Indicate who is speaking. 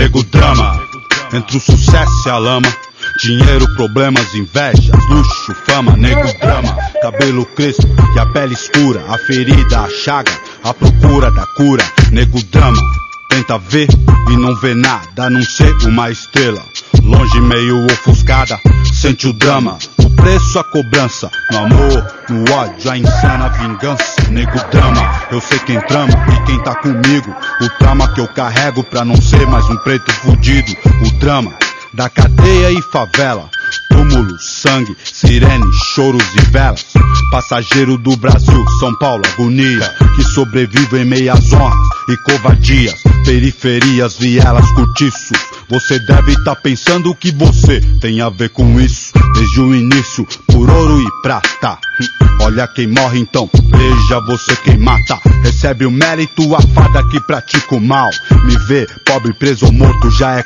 Speaker 1: nego drama. Entre o sucesso e a lama, dinheiro, problemas, invejas, luxo, fama, nego drama. Cabelo crespo e a pele escura, a ferida, a chaga, a procura da cura, nego drama. Tenta ver e não vê nada, a não ser uma estrela longe, meio ofuscada, sente o drama. O preço, a cobrança, no amor, no ódio, a insana vingança, nego drama. Eu sei quem trama e quem tá comigo, o trauma que eu carrego pra não ser mais um preto fudido. O drama da cadeia e favela, túmulo, sangue, sirene, choros e velas. Passageiro do Brasil, São Paulo, agonia, que sobrevive em meias honras e covardias. Periferias, vielas, cortiços. Você deve tá pensando que você tem a ver com isso, desde o início, por ouro e prata. Olha quem morre então, veja você quem mata. Recebe o mérito a fada que pratica o mal. Me vê, pobre, preso ou morto, já é